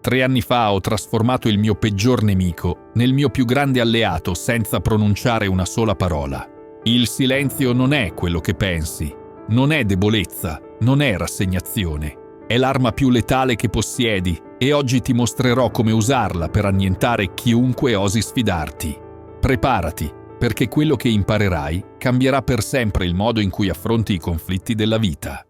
3 anni fa ho trasformato il mio peggior nemico nel mio più grande alleato senza pronunciare una sola parola. Il silenzio non è quello che pensi, non è debolezza, non è rassegnazione. È l'arma più letale che possiedi e oggi ti mostrerò come usarla per annientare chiunque osi sfidarti. Preparati, perché quello che imparerai cambierà per sempre il modo in cui affronti i conflitti della vita.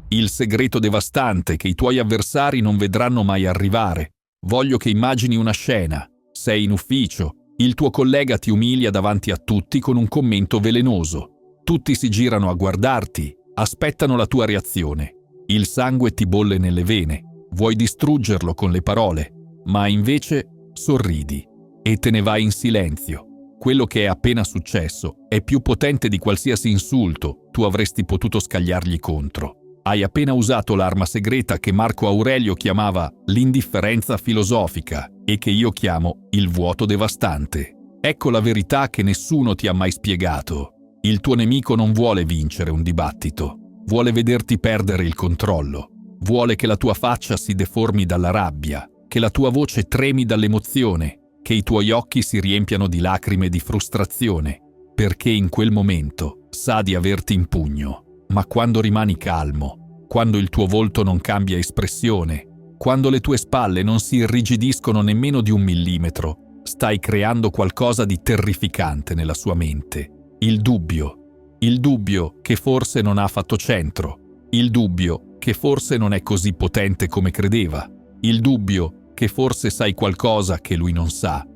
Il segreto devastante che i tuoi avversari non vedranno mai arrivare. Voglio che immagini una scena. Sei in ufficio, il tuo collega ti umilia davanti a tutti con un commento velenoso. Tutti si girano a guardarti, aspettano la tua reazione. Il sangue ti bolle nelle vene, vuoi distruggerlo con le parole, ma invece sorridi e te ne vai in silenzio. Quello che è appena successo è più potente di qualsiasi insulto tu avresti potuto scagliargli contro. Hai appena usato l'arma segreta che Marco Aurelio chiamava l'indifferenza filosofica e che io chiamo il vuoto devastante. Ecco la verità che nessuno ti ha mai spiegato. Il tuo nemico non vuole vincere un dibattito, vuole vederti perdere il controllo, vuole che la tua faccia si deformi dalla rabbia, che la tua voce tremi dall'emozione, che i tuoi occhi si riempiano di lacrime di frustrazione, perché in quel momento sa di averti in pugno. Ma quando rimani calmo, quando il tuo volto non cambia espressione, quando le tue spalle non si irrigidiscono nemmeno di 1 millimetro, stai creando qualcosa di terrificante nella sua mente. Il dubbio che forse non ha fatto centro, il dubbio che forse non è così potente come credeva, il dubbio che forse sai qualcosa che lui non sa.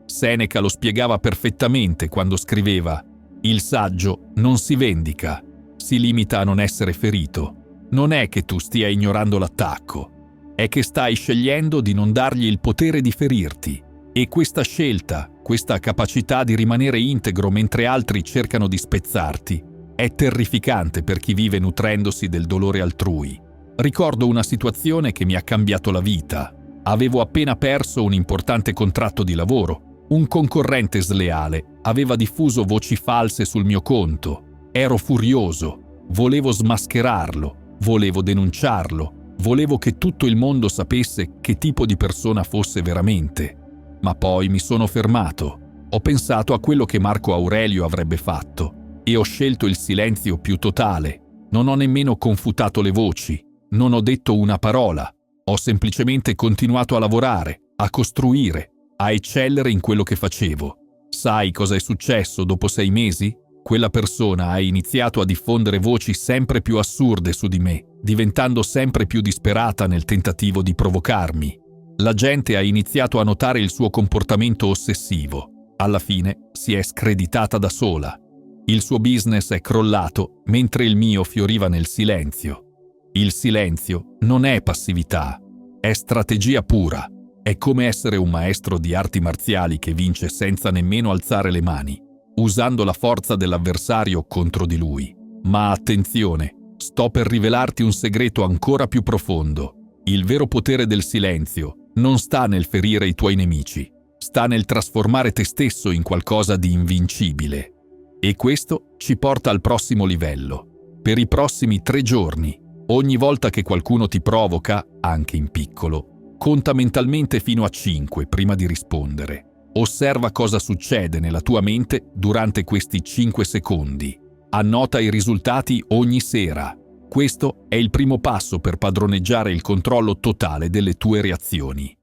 Seneca lo spiegava perfettamente quando scriveva: il saggio non si vendica, si limita a non essere ferito. Non è che tu stia ignorando l'attacco, è che stai scegliendo di non dargli il potere di ferirti. E questa scelta, questa capacità di rimanere integro mentre altri cercano di spezzarti, è terrificante per chi vive nutrendosi del dolore altrui. Ricordo una situazione che mi ha cambiato la vita. Avevo appena perso un importante contratto di lavoro. Un concorrente sleale aveva diffuso voci false sul mio conto. Ero furioso, volevo smascherarlo, volevo denunciarlo, volevo che tutto il mondo sapesse che tipo di persona fosse veramente. Ma poi mi sono fermato. Ho pensato a quello che Marco Aurelio avrebbe fatto e ho scelto il silenzio più totale. Non ho nemmeno confutato le voci, non ho detto una parola. Ho semplicemente continuato a lavorare, a costruire, a eccellere in quello che facevo. Sai cosa è successo dopo 6 mesi? Quella persona ha iniziato a diffondere voci sempre più assurde su di me, diventando sempre più disperata nel tentativo di provocarmi. La gente ha iniziato a notare il suo comportamento ossessivo. Alla fine si è screditata da sola. Il suo business è crollato mentre il mio fioriva nel silenzio. Il silenzio non è passività, è strategia pura. È come essere un maestro di arti marziali che vince senza nemmeno alzare le mani, usando la forza dell'avversario contro di lui. Ma attenzione, sto per rivelarti un segreto ancora più profondo. Il vero potere del silenzio non sta nel ferire i tuoi nemici, sta nel trasformare te stesso in qualcosa di invincibile. E questo ci porta al prossimo livello. Per i prossimi 3 giorni, ogni volta che qualcuno ti provoca, anche in piccolo, conta mentalmente fino a 5 prima di rispondere. Osserva cosa succede nella tua mente durante questi 5 secondi. Annota i risultati ogni sera. Questo è il primo passo per padroneggiare il controllo totale delle tue reazioni.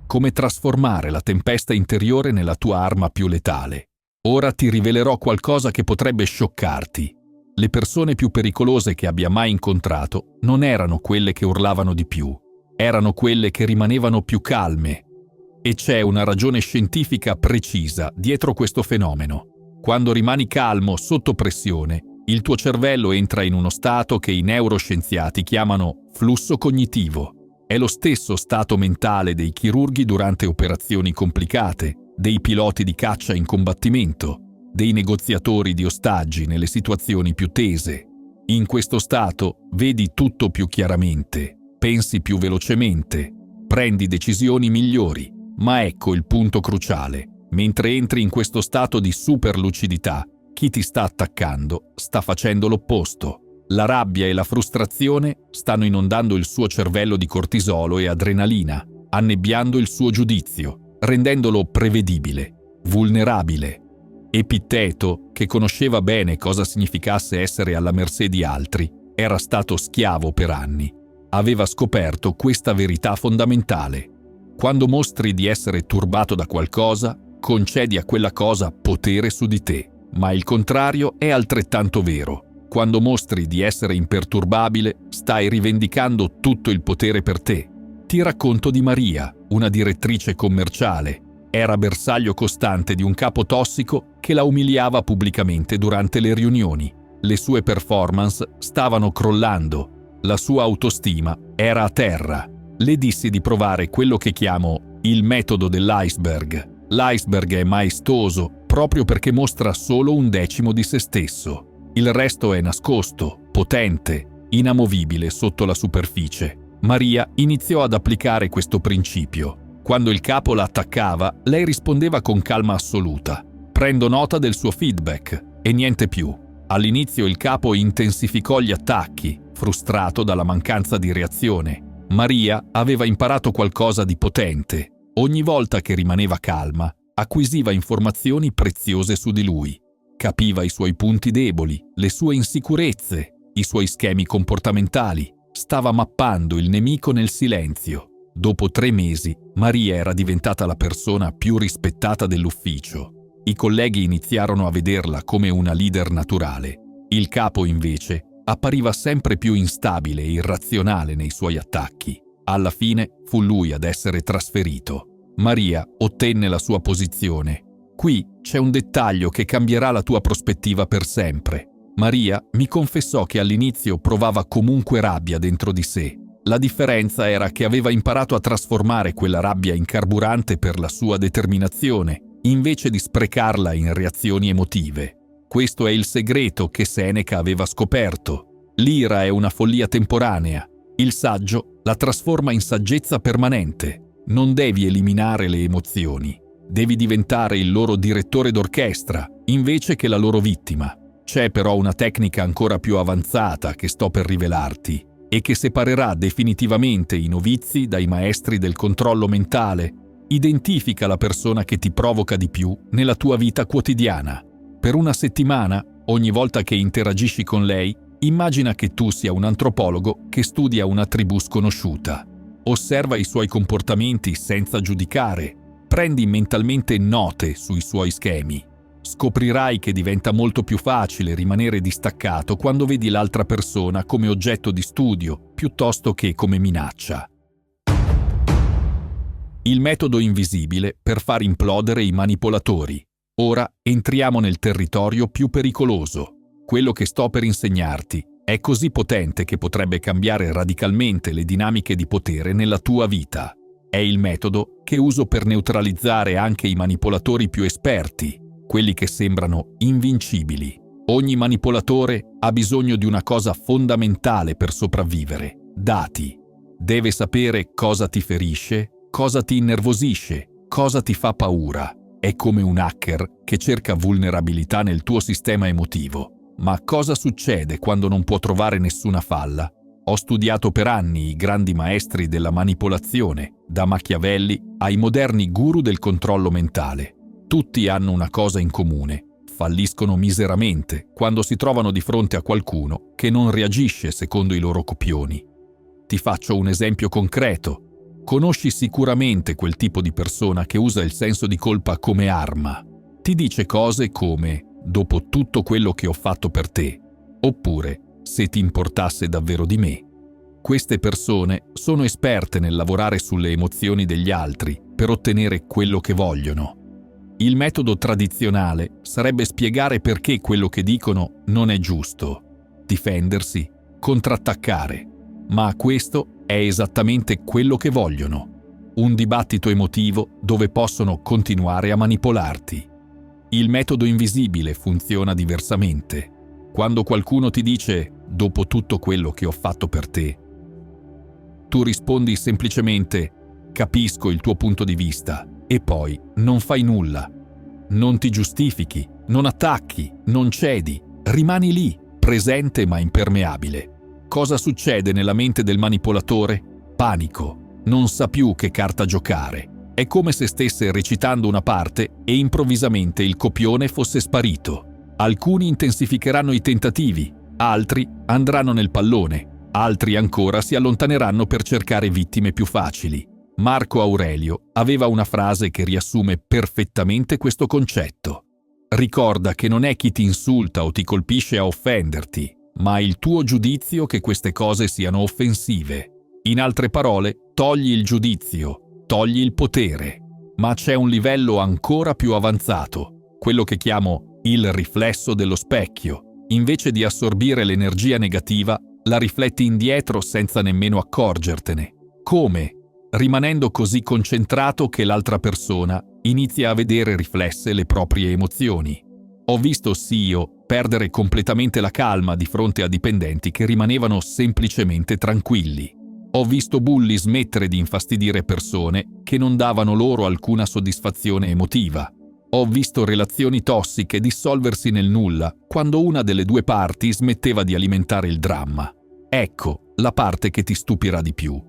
Come trasformare la tempesta interiore nella tua arma più letale. Ora ti rivelerò qualcosa che potrebbe scioccarti. Le persone più pericolose che abbia mai incontrato non erano quelle che urlavano di più, erano quelle che rimanevano più calme. E c'è una ragione scientifica precisa dietro questo fenomeno. Quando rimani calmo sotto pressione, il tuo cervello entra in uno stato che i neuroscienziati chiamano flusso cognitivo. È lo stesso stato mentale dei chirurghi durante operazioni complicate, dei piloti di caccia in combattimento, dei negoziatori di ostaggi nelle situazioni più tese. In questo stato vedi tutto più chiaramente, pensi più velocemente, prendi decisioni migliori. Ma ecco il punto cruciale. Mentre entri in questo stato di superlucidità, chi ti sta attaccando sta facendo l'opposto. La rabbia e la frustrazione stanno inondando il suo cervello di cortisolo e adrenalina, annebbiando il suo giudizio, rendendolo prevedibile, vulnerabile. Epitteto, che conosceva bene cosa significasse essere alla mercé di altri, era stato schiavo per anni. Aveva scoperto questa verità fondamentale. Quando mostri di essere turbato da qualcosa, concedi a quella cosa potere su di te, ma il contrario è altrettanto vero. Quando mostri di essere imperturbabile, stai rivendicando tutto il potere per te. Ti racconto di Maria, una direttrice commerciale. Era bersaglio costante di un capo tossico che la umiliava pubblicamente durante le riunioni. Le sue performance stavano crollando. La sua autostima era a terra. Le dissi di provare quello che chiamo il metodo dell'iceberg. L'iceberg è maestoso proprio perché mostra solo 1/10 di se stesso. Il resto è nascosto, potente, inamovibile sotto la superficie. Maria iniziò ad applicare questo principio. Quando il capo la attaccava, lei rispondeva con calma assoluta. Prendo nota del suo feedback e niente più. All'inizio il capo intensificò gli attacchi, frustrato dalla mancanza di reazione. Maria aveva imparato qualcosa di potente. Ogni volta che rimaneva calma, acquisiva informazioni preziose su di lui. Capiva i suoi punti deboli, le sue insicurezze, i suoi schemi comportamentali. Stava mappando il nemico nel silenzio. Dopo 3 mesi, Maria era diventata la persona più rispettata dell'ufficio. I colleghi iniziarono a vederla come una leader naturale. Il capo, invece, appariva sempre più instabile e irrazionale nei suoi attacchi. Alla fine fu lui ad essere trasferito. Maria ottenne la sua posizione. Qui c'è un dettaglio che cambierà la tua prospettiva per sempre. Maria mi confessò che all'inizio provava comunque rabbia dentro di sé. La differenza era che aveva imparato a trasformare quella rabbia in carburante per la sua determinazione, invece di sprecarla in reazioni emotive. Questo è il segreto che Seneca aveva scoperto. L'ira è una follia temporanea. Il saggio la trasforma in saggezza permanente. Non devi eliminare le emozioni. Devi diventare il loro direttore d'orchestra, invece che la loro vittima. C'è però una tecnica ancora più avanzata che sto per rivelarti e che separerà definitivamente i novizi dai maestri del controllo mentale. Identifica la persona che ti provoca di più nella tua vita quotidiana. Per una settimana, ogni volta che interagisci con lei, immagina che tu sia un antropologo che studia una tribù sconosciuta. Osserva i suoi comportamenti senza giudicare. Prendi mentalmente note sui suoi schemi. Scoprirai che diventa molto più facile rimanere distaccato quando vedi l'altra persona come oggetto di studio piuttosto che come minaccia. Il metodo invisibile per far implodere i manipolatori. Ora entriamo nel territorio più pericoloso. Quello che sto per insegnarti è così potente che potrebbe cambiare radicalmente le dinamiche di potere nella tua vita. È il metodo che uso per neutralizzare anche i manipolatori più esperti, quelli che sembrano invincibili. Ogni manipolatore ha bisogno di una cosa fondamentale per sopravvivere: dati. Deve sapere cosa ti ferisce, cosa ti innervosisce, cosa ti fa paura. È come un hacker che cerca vulnerabilità nel tuo sistema emotivo. Ma cosa succede quando non può trovare nessuna falla? Ho studiato per anni i grandi maestri della manipolazione, da Machiavelli ai moderni guru del controllo mentale. Tutti hanno una cosa in comune: falliscono miseramente quando si trovano di fronte a qualcuno che non reagisce secondo i loro copioni. Ti faccio un esempio concreto. Conosci sicuramente quel tipo di persona che usa il senso di colpa come arma. Ti dice cose come «dopo tutto quello che ho fatto per te», oppure «se ti importasse davvero di me». Queste persone sono esperte nel lavorare sulle emozioni degli altri per ottenere quello che vogliono. Il metodo tradizionale sarebbe spiegare perché quello che dicono non è giusto, difendersi, contrattaccare, ma questo è esattamente quello che vogliono. Un dibattito emotivo dove possono continuare a manipolarti. Il metodo invisibile funziona diversamente. Quando qualcuno ti dice «dopo tutto quello che ho fatto per te», tu rispondi semplicemente «capisco il tuo punto di vista» e poi non fai nulla. Non ti giustifichi, non attacchi, non cedi, rimani lì, presente ma impermeabile. Cosa succede nella mente del manipolatore? Panico. Non sa più che carta giocare. È come se stesse recitando una parte e improvvisamente il copione fosse sparito. Alcuni intensificheranno i tentativi, altri andranno nel pallone, altri ancora si allontaneranno per cercare vittime più facili. Marco Aurelio aveva una frase che riassume perfettamente questo concetto. Ricorda che non è chi ti insulta o ti colpisce a offenderti, ma il tuo giudizio che queste cose siano offensive. In altre parole, togli il giudizio, togli il potere. Ma c'è un livello ancora più avanzato, quello che chiamo il riflesso dello specchio. Invece di assorbire l'energia negativa, la rifletti indietro senza nemmeno accorgertene. Come? Rimanendo così concentrato che l'altra persona inizia a vedere riflesse le proprie emozioni. Ho visto CEO perdere completamente la calma di fronte a dipendenti che rimanevano semplicemente tranquilli. Ho visto bulli smettere di infastidire persone che non davano loro alcuna soddisfazione emotiva. Ho visto relazioni tossiche dissolversi nel nulla quando una delle due parti smetteva di alimentare il dramma. Ecco la parte che ti stupirà di più.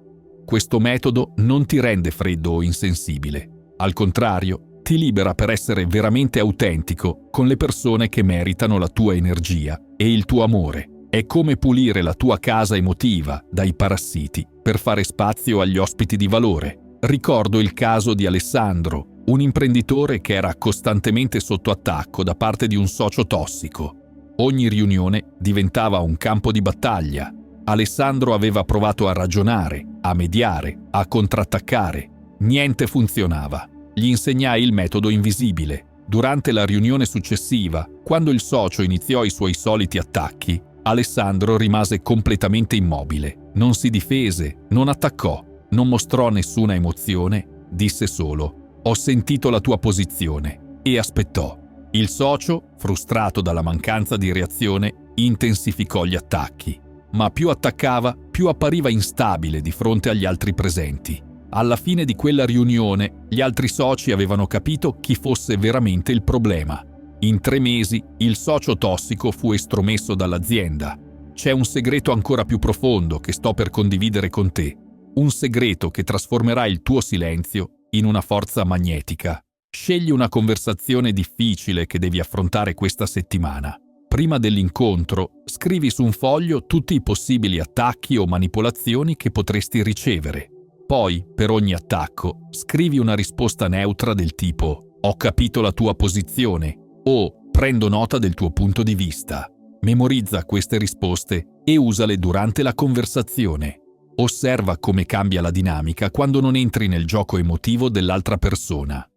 Questo metodo non ti rende freddo o insensibile. Al contrario, ti libera per essere veramente autentico con le persone che meritano la tua energia e il tuo amore. È come pulire la tua casa emotiva dai parassiti per fare spazio agli ospiti di valore. Ricordo il caso di Alessandro, un imprenditore che era costantemente sotto attacco da parte di un socio tossico. Ogni riunione diventava un campo di battaglia. Alessandro aveva provato a ragionare, a mediare, a contrattaccare. Niente funzionava. Gli insegnai il metodo invisibile. Durante la riunione successiva, quando il socio iniziò i suoi soliti attacchi, Alessandro rimase completamente immobile. Non si difese, non attaccò, non mostrò nessuna emozione, disse solo: «Ho sentito la tua posizione», e aspettò. Il socio, frustrato dalla mancanza di reazione, intensificò gli attacchi. Ma più attaccava, più appariva instabile di fronte agli altri presenti. Alla fine di quella riunione, gli altri soci avevano capito chi fosse veramente il problema. In 3 mesi, il socio tossico fu estromesso dall'azienda. C'è un segreto ancora più profondo che sto per condividere con te. Un segreto che trasformerà il tuo silenzio in una forza magnetica. Scegli una conversazione difficile che devi affrontare questa settimana. Prima dell'incontro, scrivi su un foglio tutti i possibili attacchi o manipolazioni che potresti ricevere. Poi, per ogni attacco, scrivi una risposta neutra del tipo: «Ho capito la tua posizione» o «Prendo nota del tuo punto di vista». Memorizza queste risposte e usale durante la conversazione. Osserva come cambia la dinamica quando non entri nel gioco emotivo dell'altra persona.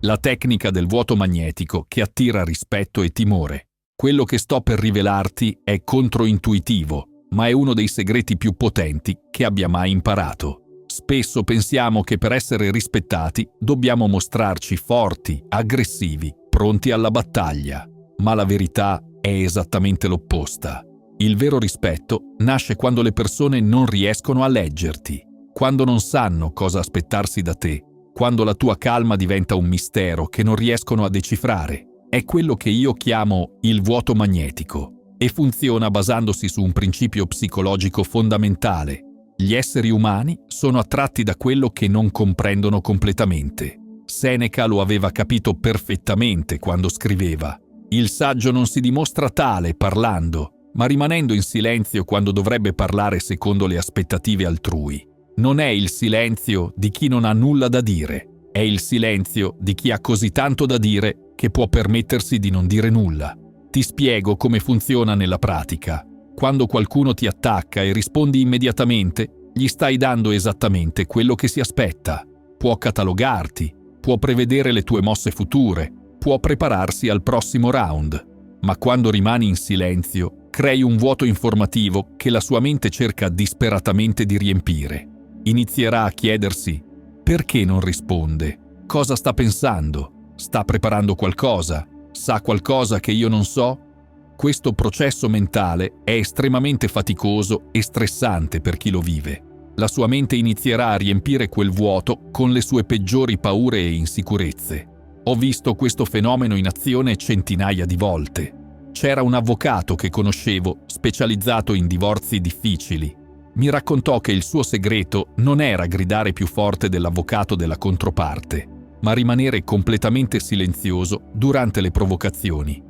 La tecnica del vuoto magnetico che attira rispetto e timore. Quello che sto per rivelarti è controintuitivo, ma è uno dei segreti più potenti che abbia mai imparato. Spesso pensiamo che per essere rispettati dobbiamo mostrarci forti, aggressivi, pronti alla battaglia. Ma la verità è esattamente l'opposta. Il vero rispetto nasce quando le persone non riescono a leggerti, quando non sanno cosa aspettarsi da te, quando la tua calma diventa un mistero che non riescono a decifrare. È quello che io chiamo il vuoto magnetico e funziona basandosi su un principio psicologico fondamentale. Gli esseri umani sono attratti da quello che non comprendono completamente. Seneca lo aveva capito perfettamente quando scriveva: «Il saggio non si dimostra tale parlando, ma rimanendo in silenzio quando dovrebbe parlare secondo le aspettative altrui. Non è il silenzio di chi non ha nulla da dire, è il silenzio di chi ha così tanto da dire che può permettersi di non dire nulla». Ti spiego come funziona nella pratica. Quando qualcuno ti attacca e rispondi immediatamente, gli stai dando esattamente quello che si aspetta. Può catalogarti, può prevedere le tue mosse future, può prepararsi al prossimo round. Ma quando rimani in silenzio, crei un vuoto informativo che la sua mente cerca disperatamente di riempire. Inizierà a chiedersi: perché non risponde? Cosa sta pensando? Sta preparando qualcosa? Sa qualcosa che io non so? Questo processo mentale è estremamente faticoso e stressante per chi lo vive. La sua mente inizierà a riempire quel vuoto con le sue peggiori paure e insicurezze. Ho visto questo fenomeno in azione centinaia di volte. C'era un avvocato che conoscevo, specializzato in divorzi difficili. Mi raccontò che il suo segreto non era gridare più forte dell'avvocato della controparte, ma rimanere completamente silenzioso durante le provocazioni.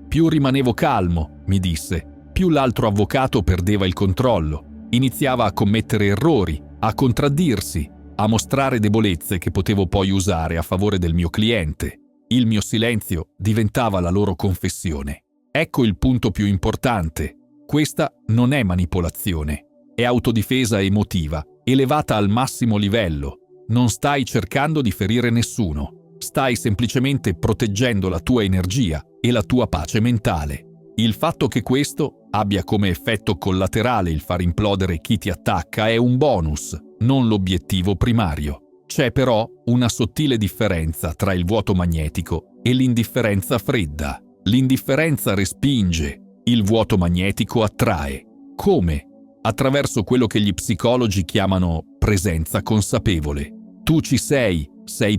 Più rimanevo calmo, mi disse, più l'altro avvocato perdeva il controllo, iniziava a commettere errori, a contraddirsi, a mostrare debolezze che potevo poi usare a favore del mio cliente. Il mio silenzio diventava la loro confessione. Ecco il punto più importante. Questa non è manipolazione, è autodifesa emotiva, elevata al massimo livello. Non stai cercando di ferire nessuno, stai semplicemente proteggendo la tua energia e la tua pace mentale. Il fatto che questo abbia come effetto collaterale il far implodere chi ti attacca è un bonus, non l'obiettivo primario. C'è però una sottile differenza tra il vuoto magnetico e l'indifferenza fredda. L'indifferenza respinge, il vuoto magnetico attrae. Come? Attraverso quello che gli psicologi chiamano presenza consapevole. Tu ci sei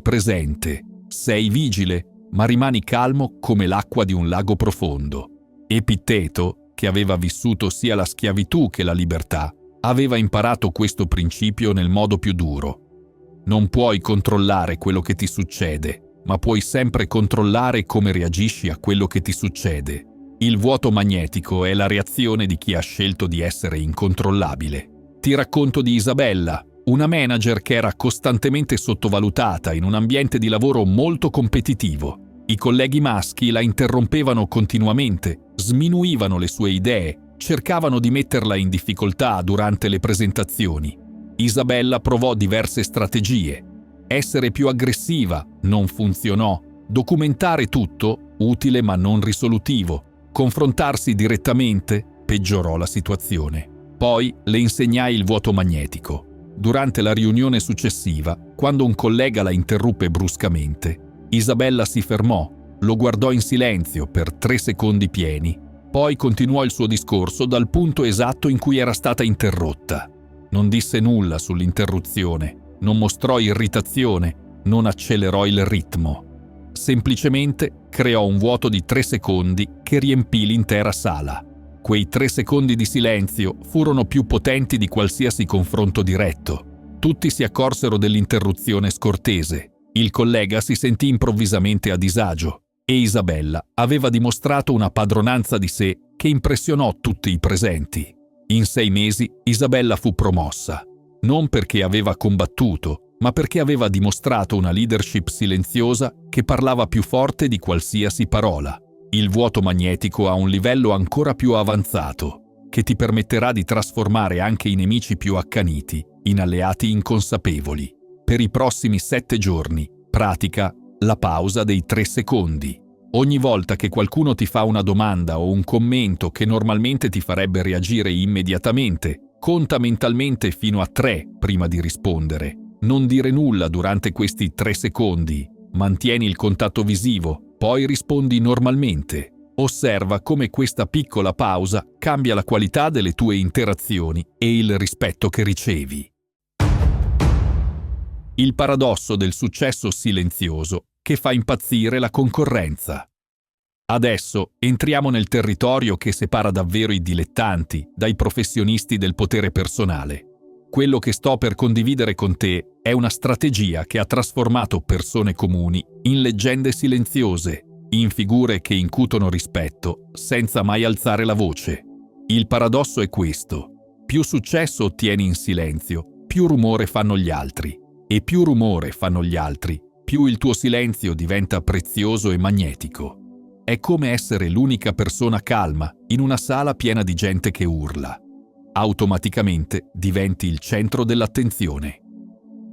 presente, sei vigile, ma rimani calmo come l'acqua di un lago profondo. Epitteto, che aveva vissuto sia la schiavitù che la libertà, aveva imparato questo principio nel modo più duro. Non puoi controllare quello che ti succede, ma puoi sempre controllare come reagisci a quello che ti succede. Il vuoto magnetico è la reazione di chi ha scelto di essere incontrollabile. Ti racconto di Isabella, una manager che era costantemente sottovalutata in un ambiente di lavoro molto competitivo. I colleghi maschi la interrompevano continuamente, sminuivano le sue idee, cercavano di metterla in difficoltà durante le presentazioni. Isabella provò diverse strategie. Essere più aggressiva non funzionò. Documentare tutto, utile ma non risolutivo. Confrontarsi direttamente, peggiorò la situazione. Poi le insegnai il vuoto magnetico. Durante la riunione successiva, quando un collega la interruppe bruscamente, Isabella si fermò, lo guardò in silenzio per 3 secondi pieni, poi continuò il suo discorso dal punto esatto in cui era stata interrotta. Non disse nulla sull'interruzione, non mostrò irritazione, non accelerò il ritmo. Semplicemente creò un vuoto di 3 secondi che riempì l'intera sala. Quei 3 secondi di silenzio furono più potenti di qualsiasi confronto diretto. Tutti si accorsero dell'interruzione scortese. Il collega si sentì improvvisamente a disagio e Isabella aveva dimostrato una padronanza di sé che impressionò tutti i presenti. In 6 mesi Isabella fu promossa, non perché aveva combattuto, ma perché aveva dimostrato una leadership silenziosa che parlava più forte di qualsiasi parola. Il vuoto magnetico ha un livello ancora più avanzato, che ti permetterà di trasformare anche i nemici più accaniti in alleati inconsapevoli. Per i prossimi 7 giorni, pratica la pausa dei 3 secondi. Ogni volta che qualcuno ti fa una domanda o un commento che normalmente ti farebbe reagire immediatamente, conta mentalmente fino a 3 prima di rispondere. Non dire nulla durante questi 3 secondi. Mantieni il contatto visivo, poi rispondi normalmente. Osserva come questa piccola pausa cambia la qualità delle tue interazioni e il rispetto che ricevi. Il paradosso del successo silenzioso che fa impazzire la concorrenza. Adesso entriamo nel territorio che separa davvero i dilettanti dai professionisti del potere personale. Quello che sto per condividere con te è una strategia che ha trasformato persone comuni in leggende silenziose, in figure che incutono rispetto senza mai alzare la voce. Il paradosso è questo: più successo ottieni in silenzio, più rumore fanno gli altri. E più rumore fanno gli altri, più il tuo silenzio diventa prezioso e magnetico. È come essere l'unica persona calma in una sala piena di gente che urla. Automaticamente diventi il centro dell'attenzione.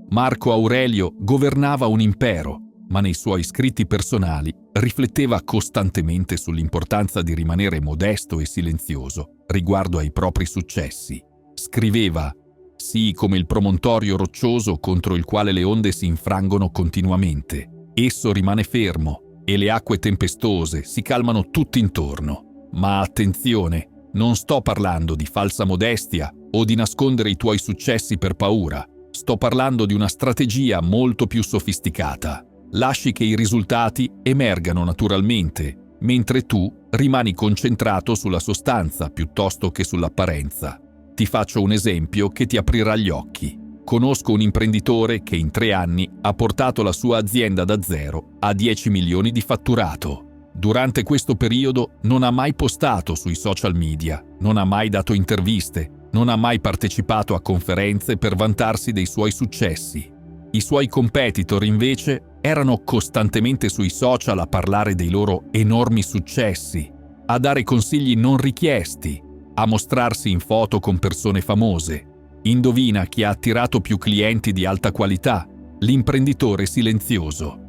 Marco Aurelio governava un impero, ma nei suoi scritti personali rifletteva costantemente sull'importanza di rimanere modesto e silenzioso riguardo ai propri successi. Scriveva: «Sii come il promontorio roccioso contro il quale le onde si infrangono continuamente. Esso rimane fermo e le acque tempestose si calmano tutti intorno. Ma attenzione, non sto parlando di falsa modestia o di nascondere i tuoi successi per paura. Sto parlando di una strategia molto più sofisticata. Lasci che i risultati emergano naturalmente, mentre tu rimani concentrato sulla sostanza piuttosto che sull'apparenza. Ti faccio un esempio che ti aprirà gli occhi. Conosco un imprenditore che in 3 anni ha portato la sua azienda da 0 a 10 milioni di fatturato. Durante questo periodo non ha mai postato sui social media, non ha mai dato interviste, non ha mai partecipato a conferenze per vantarsi dei suoi successi. I suoi competitor invece erano costantemente sui social a parlare dei loro enormi successi, a dare consigli non richiesti, a mostrarsi in foto con persone famose. Indovina chi ha attirato più clienti di alta qualità? L'imprenditore silenzioso.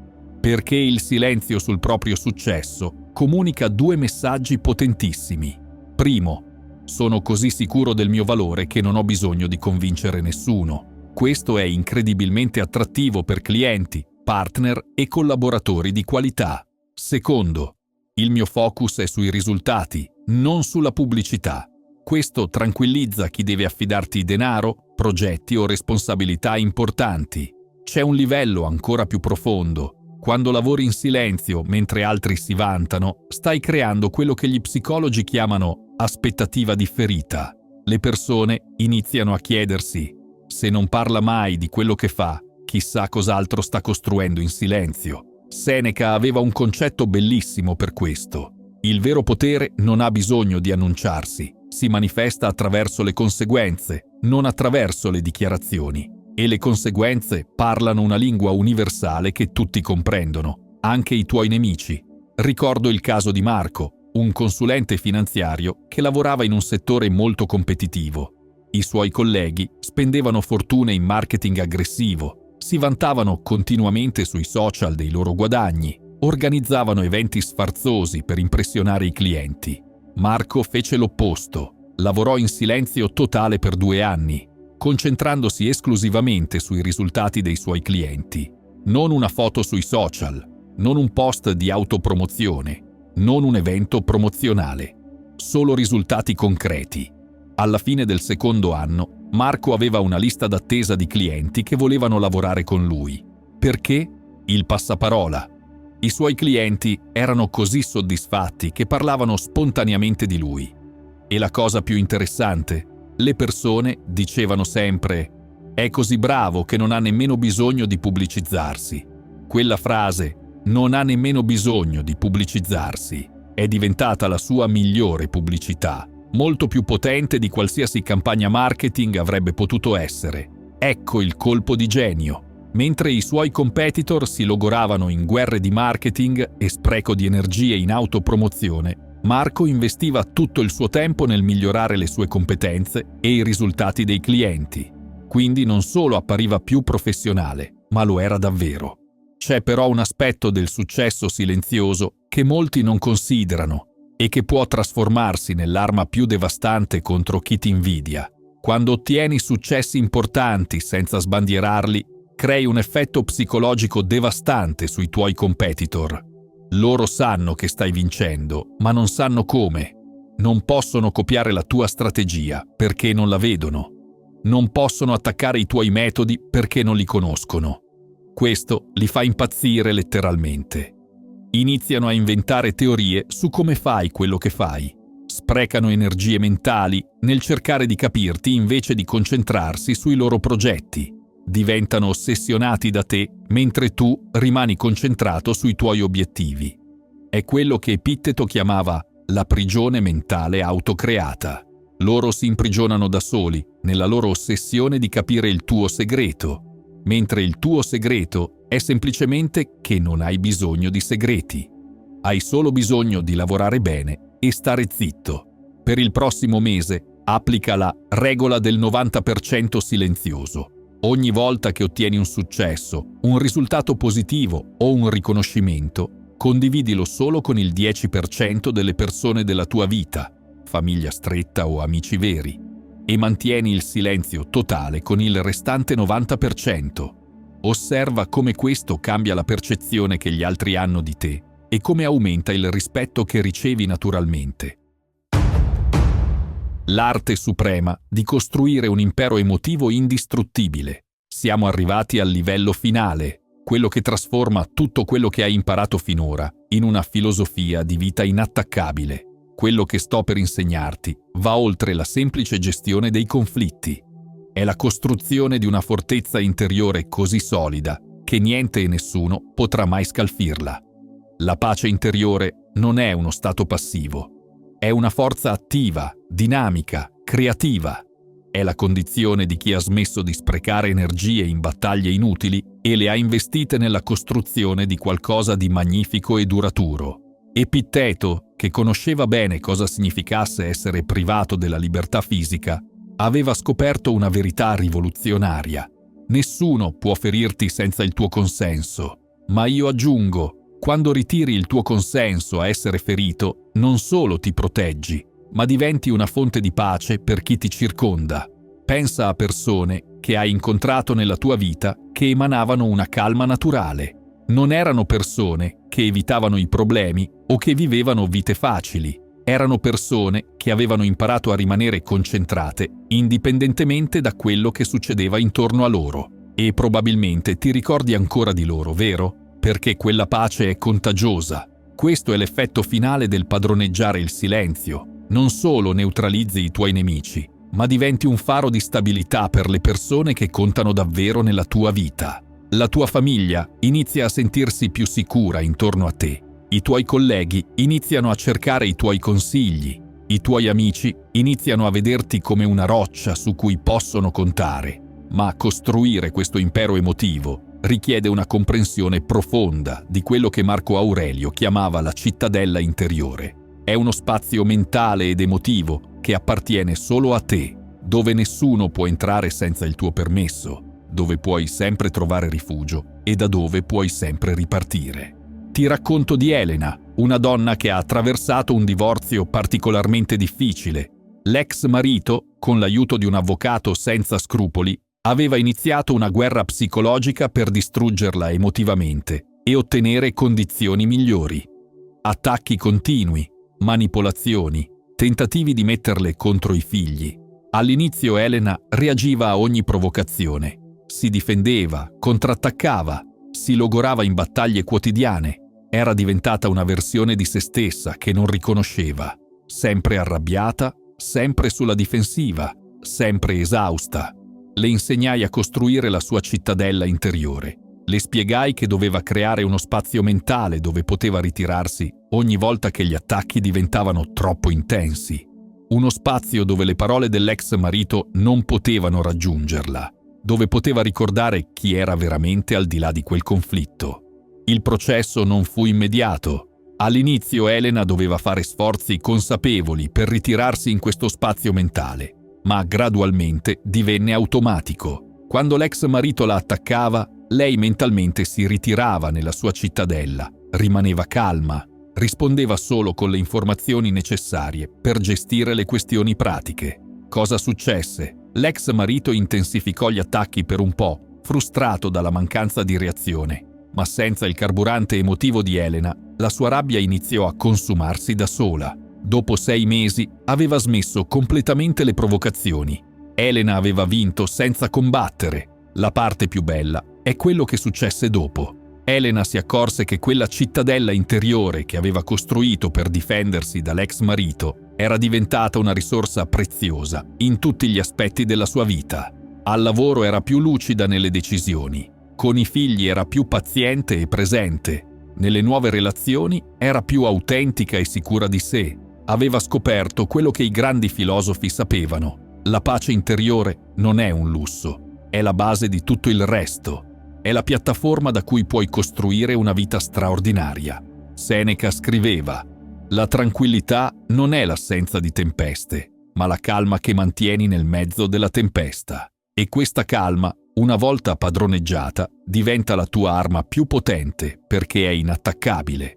Perché il silenzio sul proprio successo comunica 2 messaggi potentissimi. Primo, sono così sicuro del mio valore che non ho bisogno di convincere nessuno. Questo è incredibilmente attrattivo per clienti, partner e collaboratori di qualità. Secondo, il mio focus è sui risultati, non sulla pubblicità. Questo tranquillizza chi deve affidarti denaro, progetti o responsabilità importanti. C'è un livello ancora più profondo. Quando lavori in silenzio mentre altri si vantano, stai creando quello che gli psicologi chiamano aspettativa differita. Le persone iniziano a chiedersi: se non parla mai di quello che fa, chissà cos'altro sta costruendo in silenzio. Seneca aveva un concetto bellissimo per questo. Il vero potere non ha bisogno di annunciarsi, si manifesta attraverso le conseguenze, non attraverso le dichiarazioni. E le conseguenze parlano una lingua universale che tutti comprendono, anche i tuoi nemici. Ricordo il caso di Marco, un consulente finanziario che lavorava in un settore molto competitivo. I suoi colleghi spendevano fortune in marketing aggressivo, si vantavano continuamente sui social dei loro guadagni, organizzavano eventi sfarzosi per impressionare i clienti. Marco fece l'opposto, lavorò in silenzio totale per 2 anni, concentrandosi esclusivamente sui risultati dei suoi clienti. Non una foto sui social, non un post di autopromozione, non un evento promozionale, solo risultati concreti. Alla fine del 2º anno, Marco aveva una lista d'attesa di clienti che volevano lavorare con lui. Perché? Il passaparola. I suoi clienti erano così soddisfatti che parlavano spontaneamente di lui. E la cosa più interessante, le persone dicevano sempre: è così bravo che non ha nemmeno bisogno di pubblicizzarsi. Quella frase, non ha nemmeno bisogno di pubblicizzarsi, è diventata la sua migliore pubblicità, molto più potente di qualsiasi campagna marketing avrebbe potuto essere. Ecco il colpo di genio. Mentre i suoi competitor si logoravano in guerre di marketing e spreco di energie in autopromozione, Marco investiva tutto il suo tempo nel migliorare le sue competenze e i risultati dei clienti. Quindi non solo appariva più professionale, ma lo era davvero. C'è però un aspetto del successo silenzioso che molti non considerano e che può trasformarsi nell'arma più devastante contro chi ti invidia. Quando ottieni successi importanti senza sbandierarli, crei un effetto psicologico devastante sui tuoi competitor. Loro sanno che stai vincendo, ma non sanno come. Non possono copiare la tua strategia perché non la vedono. Non possono attaccare i tuoi metodi perché non li conoscono. Questo li fa impazzire letteralmente. Iniziano a inventare teorie su come fai quello che fai. Sprecano energie mentali nel cercare di capirti invece di concentrarsi sui loro progetti. Diventano ossessionati da te mentre tu rimani concentrato sui tuoi obiettivi. È quello che Epitteto chiamava la prigione mentale autocreata. Loro si imprigionano da soli nella loro ossessione di capire il tuo segreto, mentre il tuo segreto è semplicemente che non hai bisogno di segreti. Hai solo bisogno di lavorare bene e stare zitto. Per il prossimo mese applica la regola del 90% silenzioso. Ogni volta che ottieni un successo, un risultato positivo o un riconoscimento, condividilo solo con il 10% delle persone della tua vita, famiglia stretta o amici veri, e mantieni il silenzio totale con il restante 90%. Osserva come questo cambia la percezione che gli altri hanno di te e come aumenta il rispetto che ricevi naturalmente. L'arte suprema di costruire un impero emotivo indistruttibile. Siamo arrivati al livello finale, quello che trasforma tutto quello che hai imparato finora in una filosofia di vita inattaccabile. Quello che sto per insegnarti va oltre la semplice gestione dei conflitti. È la costruzione di una fortezza interiore così solida che niente e nessuno potrà mai scalfirla. La pace interiore non è uno stato passivo, è una forza attiva, dinamica, creativa. È la condizione di chi ha smesso di sprecare energie in battaglie inutili e le ha investite nella costruzione di qualcosa di magnifico e duraturo. Epitteto, che conosceva bene cosa significasse essere privato della libertà fisica, aveva scoperto una verità rivoluzionaria. Nessuno può ferirti senza il tuo consenso, ma io aggiungo, quando ritiri il tuo consenso a essere ferito, non solo ti proteggi, ma diventi una fonte di pace per chi ti circonda. Pensa a persone che hai incontrato nella tua vita che emanavano una calma naturale. Non erano persone che evitavano i problemi o che vivevano vite facili. Erano persone che avevano imparato a rimanere concentrate indipendentemente da quello che succedeva intorno a loro. E probabilmente ti ricordi ancora di loro, vero? Perché quella pace è contagiosa. Questo è l'effetto finale del padroneggiare il silenzio. Non solo neutralizzi i tuoi nemici, ma diventi un faro di stabilità per le persone che contano davvero nella tua vita. La tua famiglia inizia a sentirsi più sicura intorno a te. I tuoi colleghi iniziano a cercare i tuoi consigli. I tuoi amici iniziano a vederti come una roccia su cui possono contare. Ma costruire questo impero emotivo richiede una comprensione profonda di quello che Marco Aurelio chiamava la cittadella interiore. È uno spazio mentale ed emotivo che appartiene solo a te, dove nessuno può entrare senza il tuo permesso, dove puoi sempre trovare rifugio e da dove puoi sempre ripartire. Ti racconto di Elena, una donna che ha attraversato un divorzio particolarmente difficile. L'ex marito, con l'aiuto di un avvocato senza scrupoli, aveva iniziato una guerra psicologica per distruggerla emotivamente e ottenere condizioni migliori. Attacchi continui, manipolazioni, tentativi di metterle contro i figli. All'inizio Elena reagiva a ogni provocazione. Si difendeva, contrattaccava, si logorava in battaglie quotidiane. Era diventata una versione di se stessa che non riconosceva. Sempre arrabbiata, sempre sulla difensiva, sempre esausta. Le insegnai a costruire la sua cittadella interiore. Le spiegai che doveva creare uno spazio mentale dove poteva ritirarsi ogni volta che gli attacchi diventavano troppo intensi. Uno spazio dove le parole dell'ex marito non potevano raggiungerla, dove poteva ricordare chi era veramente al di là di quel conflitto. Il processo non fu immediato. All'inizio Elena doveva fare sforzi consapevoli per ritirarsi in questo spazio mentale, ma gradualmente divenne automatico. Quando l'ex marito la attaccava, lei mentalmente si ritirava nella sua cittadella, rimaneva calma, rispondeva solo con le informazioni necessarie per gestire le questioni pratiche. Cosa successe? L'ex marito intensificò gli attacchi per un po', frustrato dalla mancanza di reazione, ma senza il carburante emotivo di Elena, la sua rabbia iniziò a consumarsi da sola. Dopo 6 mesi aveva smesso completamente le provocazioni. Elena aveva vinto senza combattere. La parte più bella è quello che successe dopo. Elena si accorse che quella cittadella interiore che aveva costruito per difendersi dall'ex marito era diventata una risorsa preziosa in tutti gli aspetti della sua vita. Al lavoro era più lucida nelle decisioni, con i figli era più paziente e presente, nelle nuove relazioni era più autentica e sicura di sé. Aveva scoperto quello che i grandi filosofi sapevano: la pace interiore non è un lusso. È la base di tutto il resto. È la piattaforma da cui puoi costruire una vita straordinaria. Seneca scriveva: la tranquillità non è l'assenza di tempeste, ma la calma che mantieni nel mezzo della tempesta. E questa calma, una volta padroneggiata, diventa la tua arma più potente perché è inattaccabile.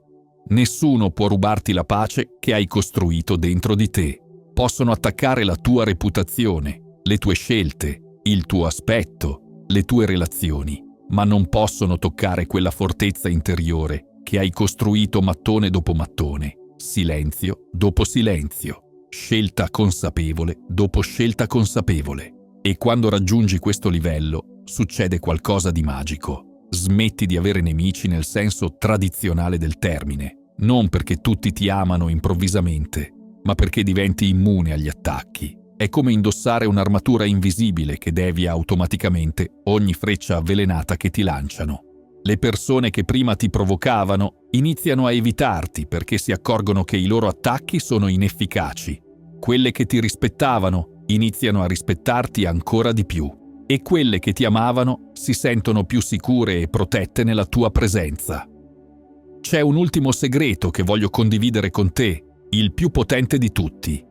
Nessuno può rubarti la pace che hai costruito dentro di te. Possono attaccare la tua reputazione, le tue scelte, il tuo aspetto, le tue relazioni, ma non possono toccare quella fortezza interiore che hai costruito mattone dopo mattone, silenzio dopo silenzio, scelta consapevole dopo scelta consapevole. E quando raggiungi questo livello, succede qualcosa di magico. Smetti di avere nemici nel senso tradizionale del termine, non perché tutti ti amano improvvisamente, ma perché diventi immune agli attacchi. È come indossare un'armatura invisibile che devia automaticamente ogni freccia avvelenata che ti lanciano. Le persone che prima ti provocavano iniziano a evitarti perché si accorgono che i loro attacchi sono inefficaci. Quelle che ti rispettavano iniziano a rispettarti ancora di più. E quelle che ti amavano si sentono più sicure e protette nella tua presenza. C'è un ultimo segreto che voglio condividere con te, il più potente di tutti.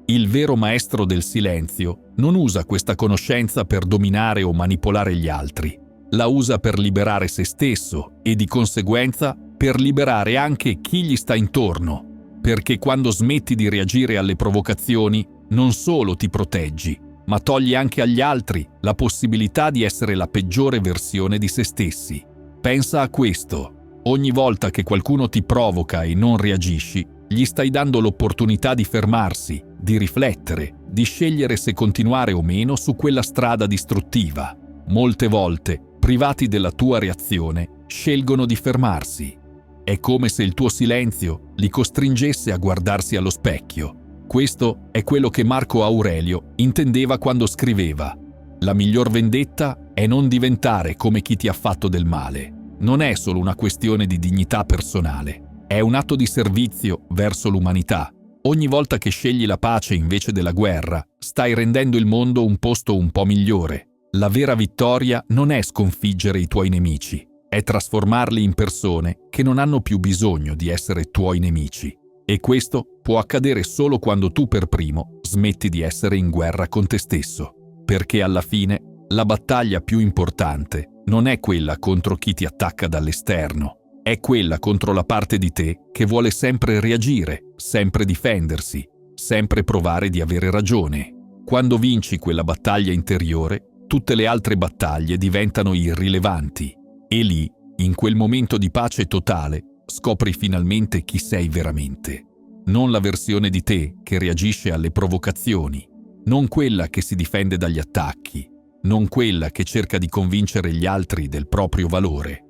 Il vero maestro del silenzio non usa questa conoscenza per dominare o manipolare gli altri. La usa per liberare se stesso e di conseguenza per liberare anche chi gli sta intorno. Perché quando smetti di reagire alle provocazioni, non solo ti proteggi, ma togli anche agli altri la possibilità di essere la peggiore versione di se stessi. Pensa a questo. Ogni volta che qualcuno ti provoca e non reagisci, gli stai dando l'opportunità di fermarsi, di riflettere, di scegliere se continuare o meno su quella strada distruttiva. Molte volte, privati della tua reazione, scelgono di fermarsi. È come se il tuo silenzio li costringesse a guardarsi allo specchio. Questo è quello che Marco Aurelio intendeva quando scriveva: «La miglior vendetta è non diventare come chi ti ha fatto del male. Non è solo una questione di dignità personale, è un atto di servizio verso l'umanità. Ogni volta che scegli la pace invece della guerra, stai rendendo il mondo un posto un po' migliore. La vera vittoria non è sconfiggere i tuoi nemici, è trasformarli in persone che non hanno più bisogno di essere tuoi nemici. E questo può accadere solo quando tu per primo smetti di essere in guerra con te stesso. Perché alla fine la battaglia più importante non è quella contro chi ti attacca dall'esterno, è quella contro la parte di te che vuole sempre reagire, sempre difendersi, sempre provare di avere ragione. Quando vinci quella battaglia interiore, tutte le altre battaglie diventano irrilevanti. E lì, in quel momento di pace totale, scopri finalmente chi sei veramente. Non la versione di te che reagisce alle provocazioni, non quella che si difende dagli attacchi, non quella che cerca di convincere gli altri del proprio valore,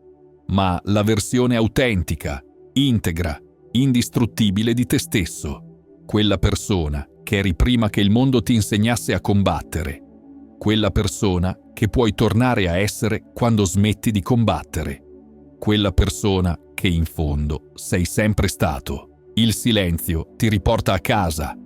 ma la versione autentica, integra, indistruttibile di te stesso. Quella persona che eri prima che il mondo ti insegnasse a combattere. Quella persona che puoi tornare a essere quando smetti di combattere. Quella persona che in fondo sei sempre stato. Il silenzio ti riporta a casa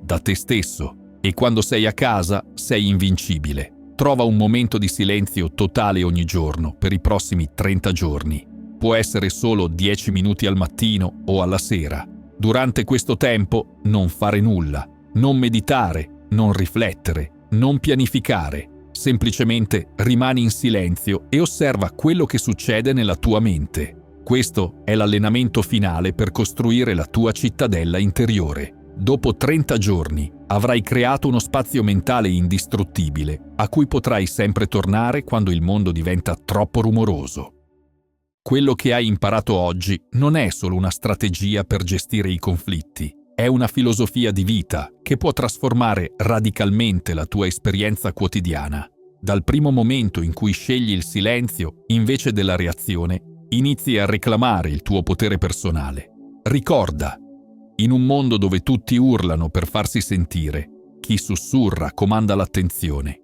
da te stesso. E quando sei a casa sei invincibile. Trova un momento di silenzio totale ogni giorno per i prossimi 30 giorni. Può essere solo 10 minuti al mattino o alla sera. Durante questo tempo non fare nulla, non meditare, non riflettere, non pianificare. Semplicemente rimani in silenzio e osserva quello che succede nella tua mente. Questo è l'allenamento finale per costruire la tua cittadella interiore. Dopo 30 giorni avrai creato uno spazio mentale indistruttibile a cui potrai sempre tornare quando il mondo diventa troppo rumoroso. Quello che hai imparato oggi non è solo una strategia per gestire i conflitti, è una filosofia di vita che può trasformare radicalmente la tua esperienza quotidiana. Dal primo momento in cui scegli il silenzio invece della reazione, inizi a reclamare il tuo potere personale. Ricorda, in un mondo dove tutti urlano per farsi sentire, chi sussurra comanda l'attenzione.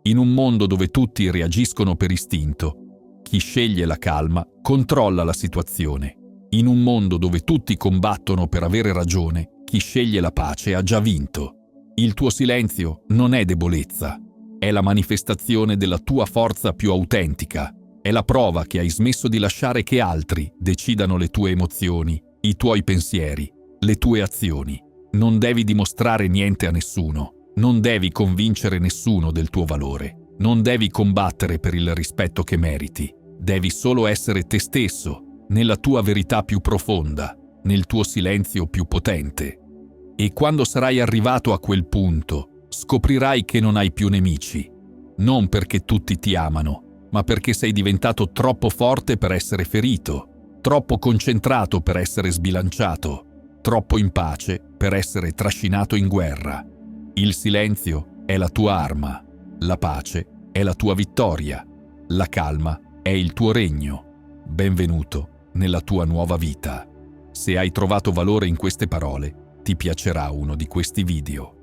In un mondo dove tutti reagiscono per istinto, chi sceglie la calma controlla la situazione. In un mondo dove tutti combattono per avere ragione, chi sceglie la pace ha già vinto. Il tuo silenzio non è debolezza, è la manifestazione della tua forza più autentica. È la prova che hai smesso di lasciare che altri decidano le tue emozioni, i tuoi pensieri, le tue azioni. Non devi dimostrare niente a nessuno, non devi convincere nessuno del tuo valore, non devi combattere per il rispetto che meriti. Devi solo essere te stesso, nella tua verità più profonda, nel tuo silenzio più potente. E quando sarai arrivato a quel punto, scoprirai che non hai più nemici. Non perché tutti ti amano, ma perché sei diventato troppo forte per essere ferito, troppo concentrato per essere sbilanciato, troppo in pace per essere trascinato in guerra. Il silenzio è la tua arma, la pace è la tua vittoria, la calma è il tuo regno. Benvenuto nella tua nuova vita. Se hai trovato valore in queste parole, ti piacerà uno di questi video.